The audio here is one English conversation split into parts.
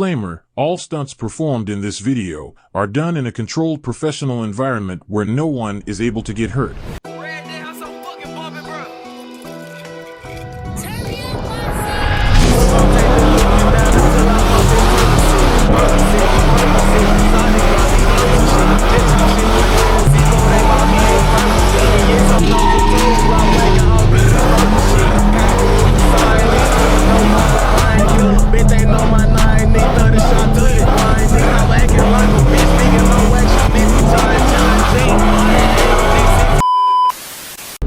Disclaimer, all stunts performed in this video are done in a controlled professional environment where no one is able to get hurt.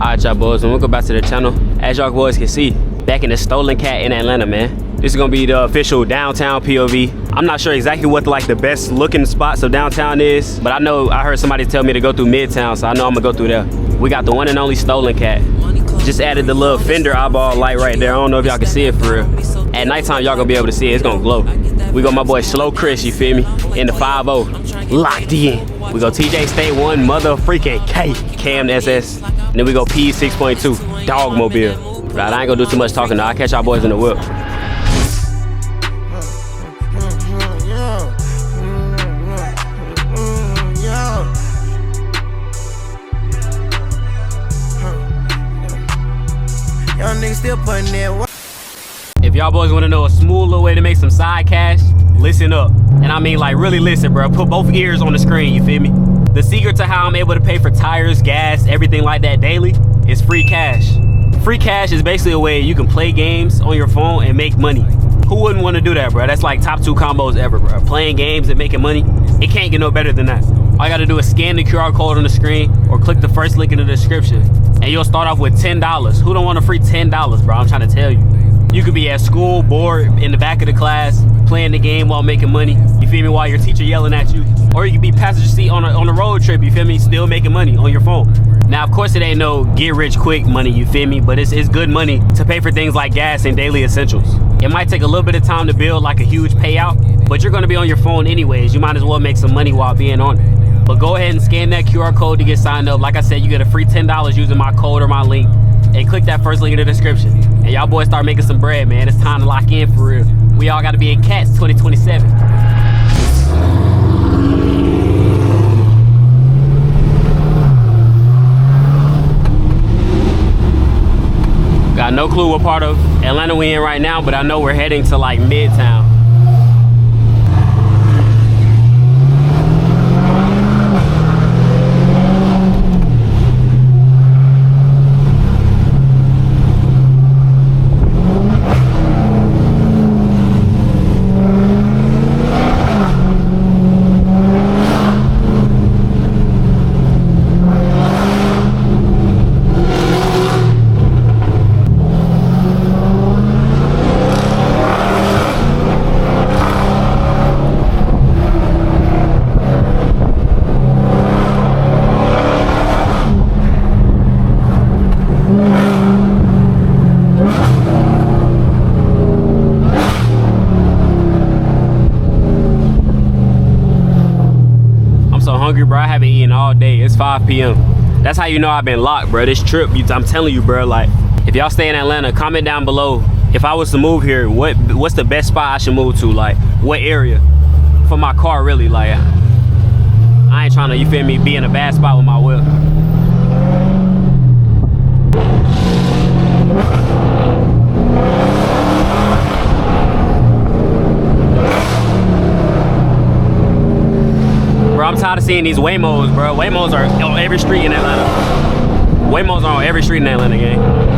Alright y'all boys, and we'll go back to the channel. As y'all boys can see, back in the STOLN Cat in Atlanta, man. This is gonna be the official downtown POV. I'm not sure exactly what the best looking spots of downtown is, but I heard somebody tell me to go through Midtown, so I know I'm gonna go through there. We got the one and only STOLN Cat. Just added the little fender eyeball light right there. I don't know if y'all can see it for real. At nighttime, y'all gonna be able to see it. It's gonna glow. We got my boy Slow Chris, you feel me? In the 5-0, locked in. We go TJ State 1, mother freaking K, Cam SS. And then we go P 6.2, Dogmobile. Right, I ain't gonna do too much talking though. I'll catch y'all boys in the whip. Young niggas still putting in. If y'all boys wanna know a smooth little way to make some side cash, listen up. And I mean like really listen, bro. Put both ears on the screen, you feel me? The secret to how I'm able to pay for tires, gas, everything like that daily is free cash. Free cash is basically a way you can play games on your phone and make money. Who wouldn't want to do that, bro? That's like top 2 combos ever, bro. Playing games and making money, it can't get no better than that. All you gotta do is scan the QR code on the screen or click the first link in the description and you'll start off with $10. Who don't want a free $10, bro? I'm trying to tell you. You could be at school, bored, in the back of the class, playing the game while making money, you feel me, while your teacher yelling at you. Or you could be passenger seat on a road trip, you feel me, still making money on your phone. Now, of course, it ain't no get rich quick money, you feel me, but it's good money to pay for things like gas and daily essentials. It might take a little bit of time to build like a huge payout, but you're gonna be on your phone anyways. You might as well make some money while being on it. But go ahead and scan that QR code to get signed up. Like I said, you get a free $10 using my code or my link. And click that first link in the description. And y'all boys start making some bread, man. It's time to lock in for real. We all gotta be in Cats 2027. Got no clue what part of Atlanta we in right now, but I know we're heading to like Midtown. Hungry, bro. I haven't eaten all day. It's 5 p.m. That's how you know I've been locked, bro. This trip, I'm telling you, bro, like, if y'all stay in Atlanta, comment down below. If I was to move here, what's the best spot I should move to? Like, what area? For my car, really. Like, I ain't trying to, you feel me, be in a bad spot with my whip. Bro, I'm tired of seeing these Waymos, bro. Waymos are on every street in Atlanta. Waymos are on every street in Atlanta, gang.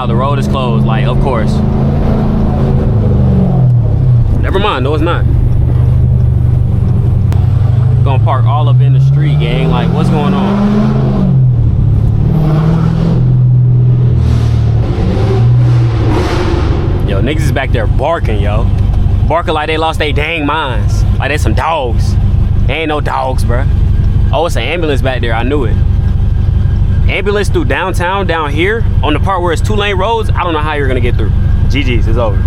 how the road is closed. Like, of course. Never mind. No, it's not. Gonna park all up in the street, gang. Like, what's going on? Yo, niggas is back there barking, yo. Barking like they lost their dang minds. Like they some dogs. They ain't no dogs, bruh. Oh, it's an ambulance back there. I knew it. Ambulance through downtown, down here, on the part where it's 2-lane roads. I don't know how you're gonna get through. GG's, it's over.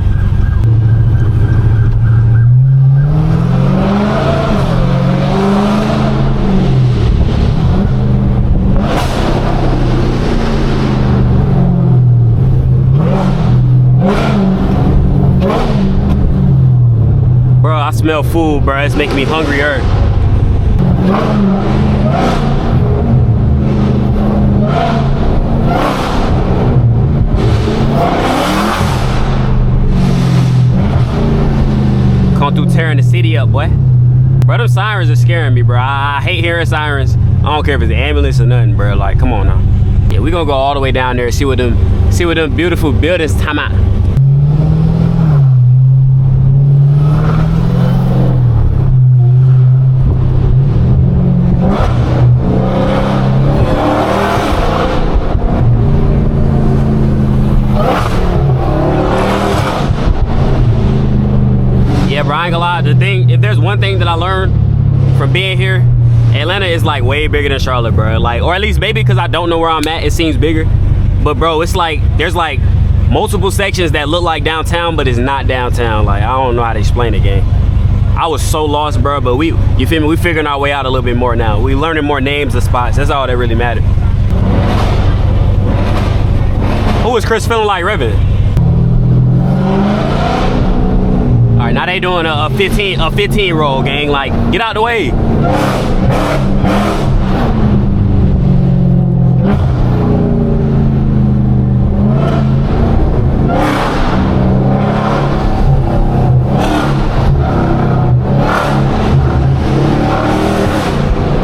Bro, I smell food, bro. It's making me hungrier. Come through tearing the city up, boy. Bro, them sirens are scaring me, bro. I hate hearing sirens. I don't care if it's an ambulance or nothing, bro. Like, come on now. Yeah, we gonna go all the way down there and see what them beautiful buildings time out. Yeah, bro, I ain't gonna lie. The thing, if there's one thing that I learned from being here, Atlanta is like way bigger than Charlotte, bro. Like, or at least maybe because I don't know where I'm at, it seems bigger. But bro, it's like there's like multiple sections that look like downtown, but it's not downtown. Like, I don't know how to explain it, gang. I was so lost, bro. But you feel me? We figuring our way out a little bit more now. We learning more names of spots. That's all that really mattered. Who is Chris feeling like revving? All right, now they doing a 15 roll, gang. Like, get out the way.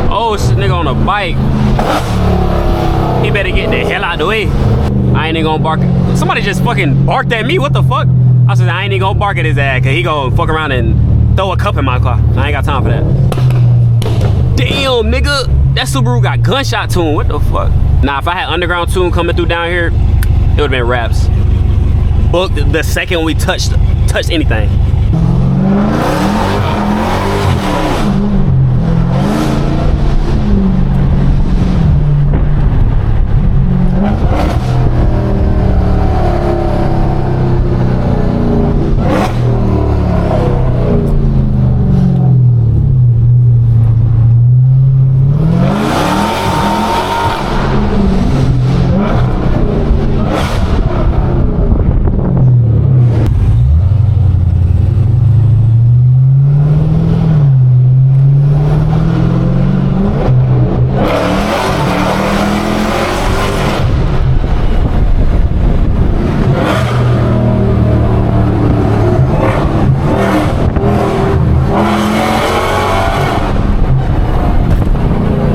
Oh, this nigga on a bike. He better get the hell out the way. I ain't even gonna bark. Somebody just fucking barked at me. What the fuck? I said I ain't even gonna bark at his ass because he gonna fuck around and throw a cup in my car. I ain't got time for that. Damn, nigga. That Subaru got gunshot to him. What the fuck? Nah, if I had underground tune coming through down here, it would've been raps. Booked the second we touched anything.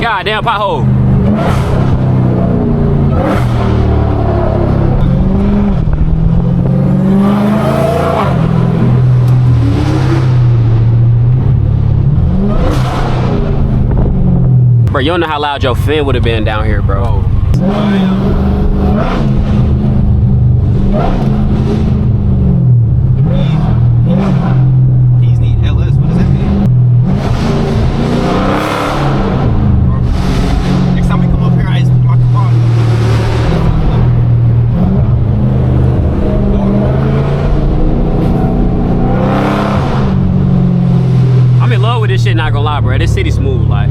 Goddamn pothole. Bro, you don't know how loud your fin would have been down here, bro. These need LS. What does that mean? Next time we come up here, I just lock the car. I'm in love with this shit, not gonna lie, bro. This city smooth, like.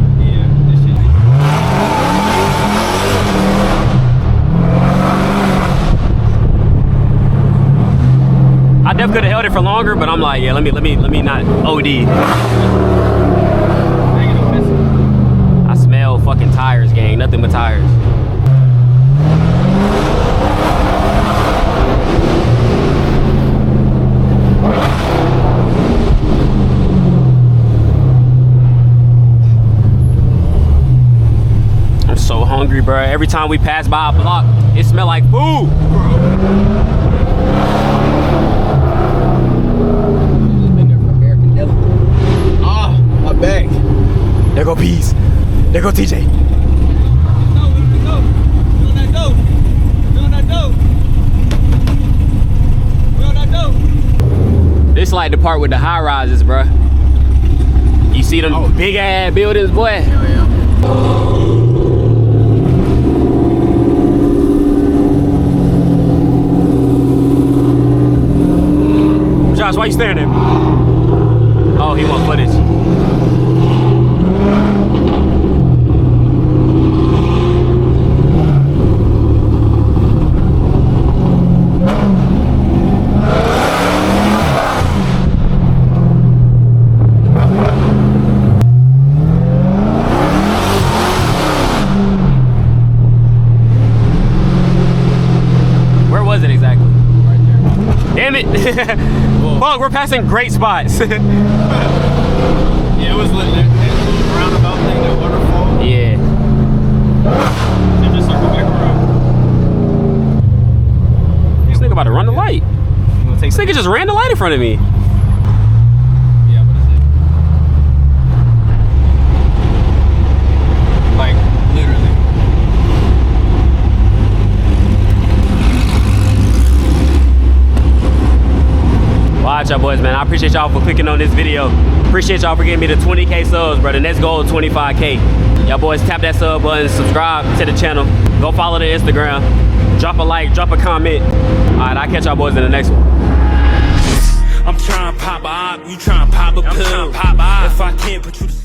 I definitely could have held it for longer, but I'm like, yeah, let me not OD. I smell fucking tires, gang. Nothing but tires. I'm so hungry, bro. every time we pass by a block, it smell like food. Ah, my back. There go Peas. There go TJ. This like the part with the high rises, bruh. You see them big ass buildings, boy? Josh, why you staring at me? Oh, he want footage. Where was it exactly? Right there. Damn it! Fuck, we're passing great spots. Yeah, it was lit. That roundabout thing, that waterfall. Yeah. And just circle back around. This nigga about to run the light. This nigga just ran the light in front of me. Yeah, what is it? Like, literally. Watch out, boys, man. I appreciate y'all for clicking on this video. Appreciate y'all for getting me to 20K subs, bro. The next goal is 25K. Y'all boys, tap that sub button, subscribe to the channel. Go follow the Instagram. Drop a like, drop a comment. All right, I'll catch y'all boys in the next one. I'm trying to pop a op, you trying to pop a pill. If I can't put you to